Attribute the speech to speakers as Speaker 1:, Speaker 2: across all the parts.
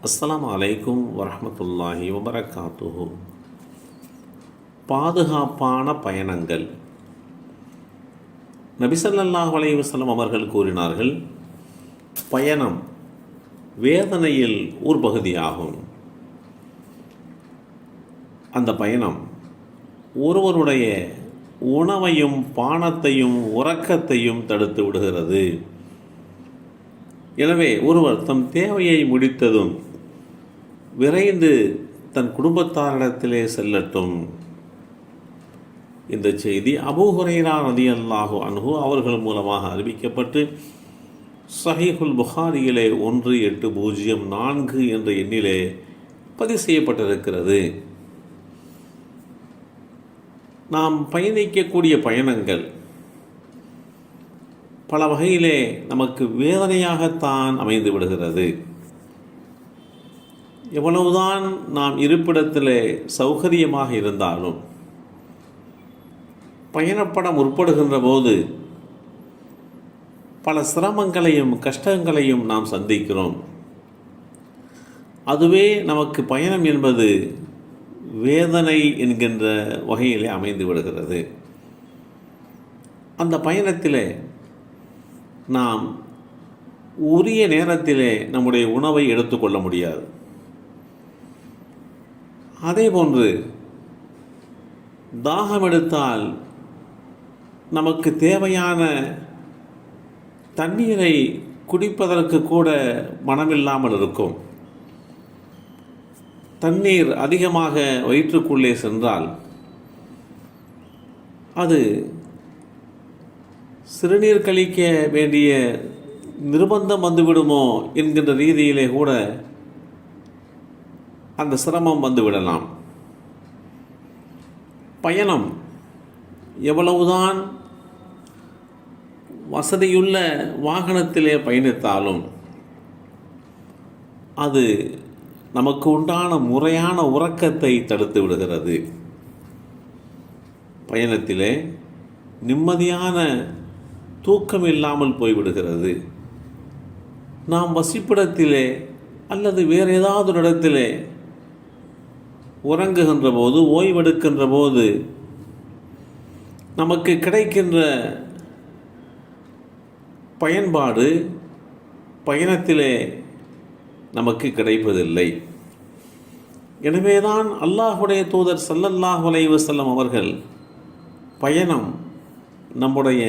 Speaker 1: அஸ்ஸலாமு அலைக்கும் வரஹ்மத்துல்லாஹி வபரகாத்துஹு. பாதுகாப்பான பயணங்கள். நபி ஸல்லல்லாஹு அலைஹி வஸல்லம் அவர்கள் கூறினார்கள், பயணம் வேதனையில் ஒரு பகுதியாகும். அந்த பயணம் ஒருவருடைய உணவையும் பானத்தையும் உறக்கத்தையும் தடுத்து விடுகிறது. எனவே ஒருவர் தம் தேவையை முடித்ததும் விரைந்து தன் குடும்பத்தாரிடத்திலே செல்லட்டும். இந்த செய்தி அபூ ஹுரைரா ரலியல்லாஹு அன்ஹு அவர்கள் மூலமாக அறிவிக்கப்பட்டு ஸஹீஹுல் புகாரியிலே 1804 என்ற எண்ணிலே பதிவு செய்யப்பட்டிருக்கிறது. நாம் பயணிக்கக்கூடிய பயணங்கள் பல வகையிலே நமக்கு வேதனையாகத்தான் அமைந்து விடுகிறது. எவ்வளவுதான் நாம் இருப்பிடத்திலே சௌகரியமாக இருந்தாலும் பயணப்பட முற்படுகின்ற போது பல சிரமங்களையும் கஷ்டங்களையும் நாம் சந்திக்கிறோம். அதுவே நமக்கு பயணம் என்பது வேதனை என்கின்ற வகையிலே அமைந்து விடுகிறது. அந்த பயணத்திலே நாம் உரிய நேரத்திலே நம்முடைய உணவை எடுத்துக்கொள்ள முடியாது. அதேபோன்று தாகம் எடுத்தால் நமக்கு தேவையான தண்ணீரை குடிப்பதற்கு கூட மனமில்லாமல் இருக்கும். தண்ணீர் அதிகமாக வயிற்றுக்குள்ளே சென்றால் அது சிறுநீர் கழிக்க வேண்டிய நிர்பந்தம் வந்துவிடுமோ என்கின்ற ரீதியிலே கூட அந்த சிரமம் வந்துவிடலாம். பயணம் எவ்வளவுதான் வசதியுள்ள வாகனத்திலே பயணித்தாலும் அது நமக்கு உண்டான முறையான உறக்கத்தை தடுத்து விடுகிறது. பயணத்திலே நிம்மதியான தூக்கம் இல்லாமல் போய்விடுகிறது. நாம் வசிப்பிடத்திலே அல்லது வேறு ஏதாவது ஒரு இடத்திலே உறங்குகின்ற போது, ஓய்வெடுக்கின்ற போது நமக்கு கிடைக்கின்ற பயன்பாடு பயணத்திலே நமக்கு கிடைப்பதில்லை. எனவேதான் அல்லாஹுடைய தூதர் ஸல்லல்லாஹு அலைஹி வஸல்லம் அவர்கள் பயணம் நம்முடைய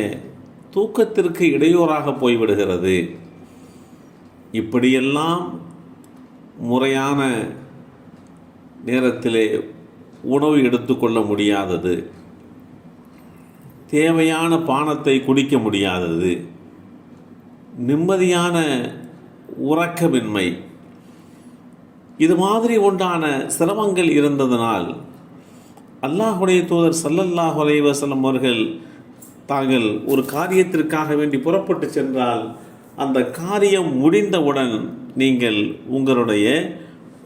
Speaker 1: தூக்கத்திற்கு இடையூறாக போய்விடுகிறது, இப்படியெல்லாம் முறையான நேரத்திலே உணவு எடுத்துக்கொள்ள முடியாதது, தேவையான பானத்தை குடிக்க முடியாதது, நிம்மதியான உறக்கமின்மை, இது மாதிரி உண்டான சிரமங்கள் இருந்ததனால் அல்லாஹுடைய தூதர் ஸல்லல்லாஹு அலைஹி வஸல்லம் அவர்கள் தாங்கள் ஒரு காரியத்திற்காக வேண்டி புறப்பட்டு சென்றால் அந்த காரியம் முடிந்தவுடன் நீங்கள் உங்களுடைய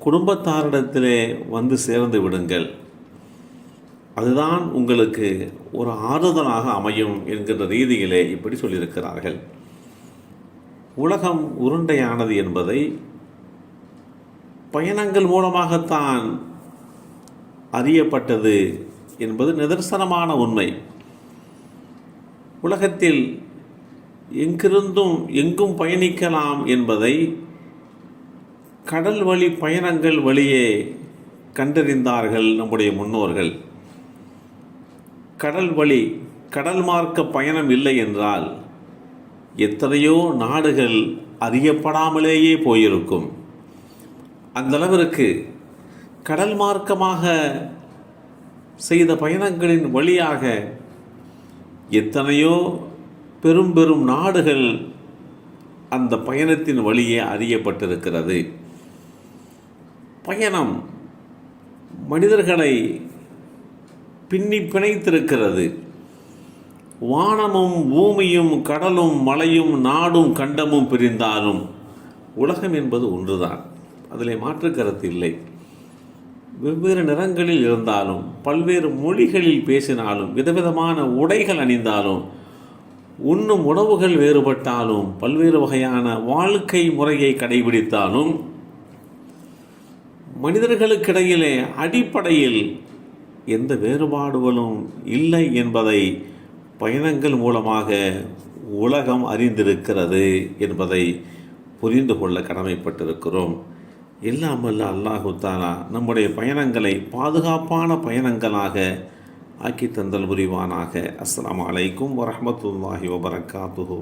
Speaker 1: குடும்பத்தாரிடத்திலே வந்து சேர்ந்து விடுங்கள், அதுதான் உங்களுக்கு ஒரு ஆறுதலாக அமையும் என்கின்ற ரீதியிலே இப்படி சொல்லியிருக்கிறார்கள். உலகம் உருண்டையானது என்பதை பயணங்கள் மூலமாகத்தான் அறியப்பட்டது என்பது நிதர்சனமான உண்மை. உலகத்தில் எங்கிருந்தும் எங்கும் பயணிக்கலாம் என்பதை கடல் வழி பயணங்கள் வழியே கண்டறிந்தார்கள் நம்முடைய முன்னோர்கள். கடல் வழி கடல் மார்க்க பயணம் இல்லை என்றால் எத்தனையோ நாடுகள் அறியப்படாமலேயே போயிருக்கும். அந்தளவிற்கு கடல் மார்க்கமாக செய்த பயணங்களின் வழியாக எத்தனையோ பெரும் பெரும் நாடுகள் அந்த பயணத்தின் வழியே அறியப்பட்டிருக்கிறது. பயணம் மனிதர்களை பின்னி பிணைத்திருக்கிறது. வானமும் பூமியும் கடலும் மலையும் நாடும் கண்டமும் பிரிந்தாலும் உலகம் என்பது ஒன்றுதான், அதிலே மாற்று கருத்து இல்லை. வெவ்வேறு நிறங்களில் இருந்தாலும், பல்வேறு மொழிகளில் பேசினாலும், விதவிதமான உடைகள் அணிந்தாலும், உண்ணும் உணவுகள் வேறுபட்டாலும், பல்வேறு வகையான வாழ்க்கை முறையை கடைபிடித்தாலும் மனிதர்களுக்கிடையிலே அடிப்படையில் எந்த வேறுபாடுகளும் இல்லை என்பதை பயணங்கள் மூலமாக உலகம் அறிந்திருக்கிறது என்பதை புரிந்து கொள்ள கடமைப்பட்டிருக்கிறோம். இல்லாமல் அல்லாஹு தாலா நம்முடைய பயணங்களை பாதுகாப்பான பயணங்களாக ஆக்கி தந்தல் புரிவானாக. அஸ்ஸலாமு அலைக்கும் வரஹ்மத்துல்லாஹி வபரகாத்துஹு.